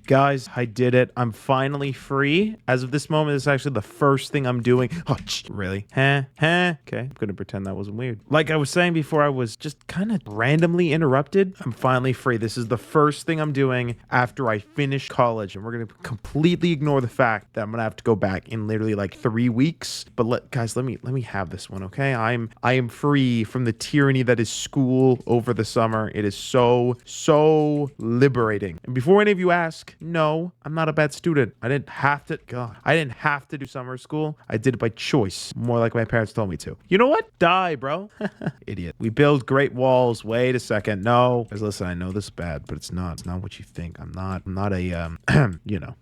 Guys, I did it. I'm finally free. As of this moment, it's actually the first thing I'm doing. Oh, really? Huh? Okay, I'm gonna pretend that wasn't weird. Like I was saying before, I was just kind of randomly interrupted. I'm finally free. This is the first thing I'm doing after I finish college, and we're gonna completely ignore the fact that I'm gonna have to go back in literally like 3 weeks. But guys, let me have this one, okay? I am free from the tyranny that is school over the summer. It is so liberating. And before any of you ask, no, I'm not a bad student. I didn't have to do summer school. I did it by choice, more like my parents told me to. You know what? Die, bro. Idiot. We build great walls. Wait a second. No. Guys, listen, I know this is bad, but it's not what you think. I'm not a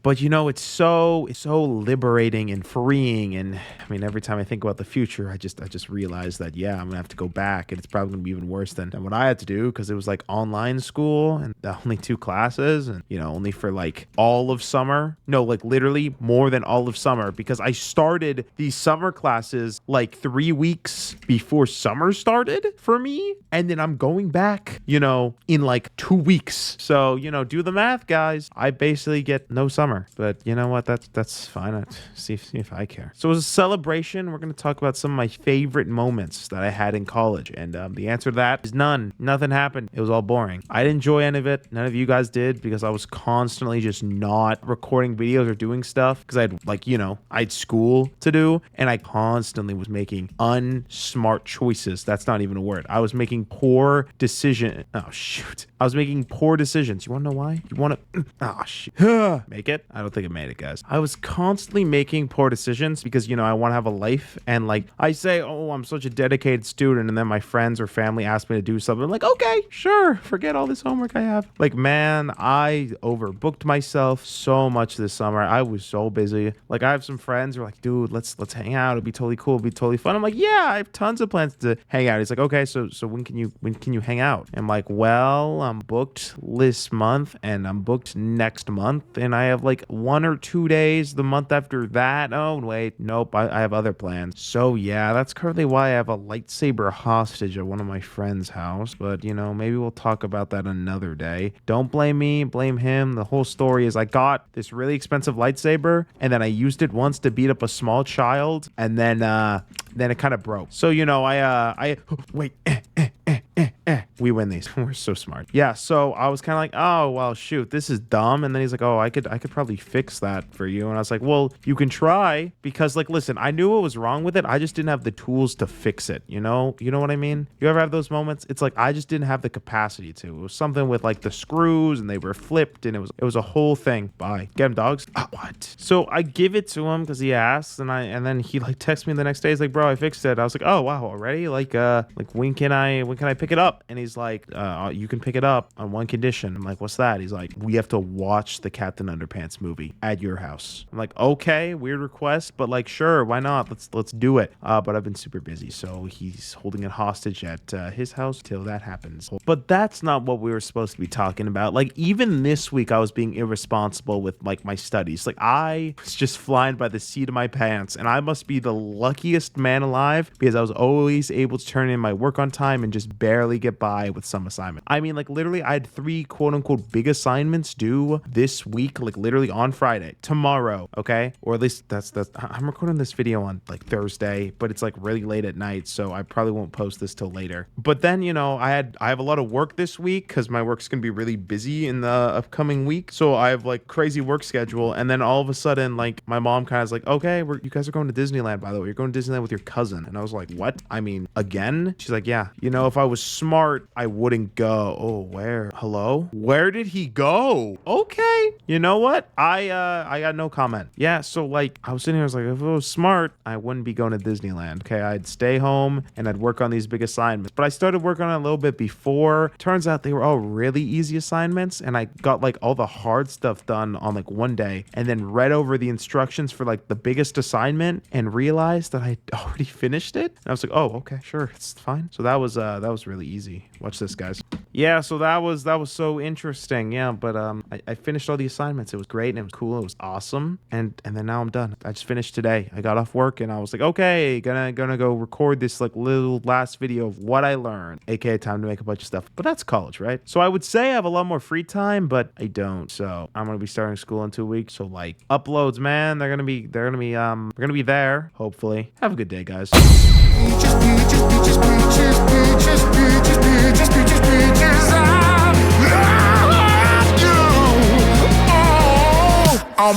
But it's so liberating and freeing. And I mean, every time I think about the future, I just realize that, yeah, I'm gonna have to go back, and it's probably gonna be even worse than what I had to do, because it was like online school and only 2 classes, and only for like all of summer. No, like literally more than all of summer, because I started these summer classes like 3 weeks before summer started for me, and then I'm going back, in like 2 weeks. So, do the math, guys. I basically get no summer, but you know what? That's fine. See if I care. So as a celebration, we're going to talk about some of my favorite moments that I had in college, and the answer to that is none. Nothing happened. It was all boring. I didn't enjoy any of it. None of you guys did, because I was constantly just not recording videos or doing stuff, because I had school to do, and I constantly was making unsmart choices. That's not even a word. I was making poor decisions. Oh shoot. I was making poor decisions. You want to know why? You want to make it? I don't think it made it, guys. I was constantly making poor decisions because I want to have a life, and like I say, oh, I'm such a dedicated student, and then my friends or family ask me to do something. I'm like, okay, sure, forget all this homework I have. Like, man, I overbooked myself so much this summer. I was so busy. Like, I have some friends who are like, dude, let's hang out. It'll be totally cool. It'll be totally fun. I'm like, yeah, I have tons of plans to hang out. He's like, okay, so when can you hang out? I'm like, well, I'm booked this month, and I'm booked next month, and I have like 1 or 2 days the month after that. Oh wait, nope, I have other plans. So yeah, that's currently why I have a lightsaber hostage at one of my friends' house. But maybe we'll talk about that another day. Don't blame me, blame him. The whole story is I got this really expensive lightsaber, and then I used it once to beat up a small child, and then it kind of broke. So I wait. We win these. We're so smart. Yeah, so I was kind of like, oh, well, shoot, this is dumb. And then he's like, oh, I could probably fix that for you. And I was like, well, you can try, because like, listen, I knew what was wrong with it. I just didn't have the tools to fix it. You know what I mean? You ever have those moments? It's like, I just didn't have the capacity to. It was something with like the screws, and they were flipped, and it was a whole thing. Bye. Get him, dogs. What? So I give it to him because he asks, and then he like texts me the next day. He's like, bro, I fixed it. I was like, oh wow, already? Like when can I pick it up? And he's like, you can pick it up on one condition. I'm like, what's that? He's like, we have to watch the Captain Underpants movie at your house. I'm like, okay, weird request, but like, sure, why not? Let's do it. But I've been super busy, so he's holding it hostage at his house till that happens. But that's not what we were supposed to be talking about. Like, even this week, I was being irresponsible with like my studies. Like, I was just flying by the seat of my pants, and I must be the luckiest man alive, because I was always able to turn in my work on time and just barely get by with some assignment. I mean, like, literally, I had 3 quote unquote big assignments due this week, like literally on Friday, tomorrow, okay? Or at least that's I'm recording this video on like Thursday, but it's like really late at night, so I probably won't post this till later. But then, I have a lot of work this week, because my work's gonna be really busy in the upcoming week. So I have like crazy work schedule, and then all of a sudden, like, my mom kind of is like, okay, you guys are going to Disneyland, by the way. You're going to Disneyland with your cousin. And I was like, what? I mean, again? She's like, yeah. If I was smart, I wouldn't go. Oh, where? Hello? Where did he go? Okay. You know what? I got no comment. Yeah, so like, I was sitting here, I was like, if I was smart, I wouldn't be going to Disneyland. Okay, I'd stay home and I'd work on these big assignments. But I started working on it a little bit before. Turns out they were all really easy assignments, and I got like all the hard stuff done on like one day, and then read over the instructions for like the biggest assignment and realized that I already finished it. And I was like, oh, okay, sure, it's fine. So that was really easy. Watch this, guys. Yeah, so that was so interesting. Yeah, but I finished all the assignments. It was great and it was cool. It was awesome. And then now I'm done. I just finished today. I got off work and I was like, okay, gonna go record this like little last video of what I learned. AKA time to make a bunch of stuff. But that's college, right? So I would say I have a lot more free time, but I don't. So I'm gonna be starting school in 2 weeks. So like uploads, man, they're gonna be there. Hopefully. Have a good day, guys. Peaches, peaches, peaches, peaches, peaches, peaches, peaches, peaches, peaches. I love you. Oh,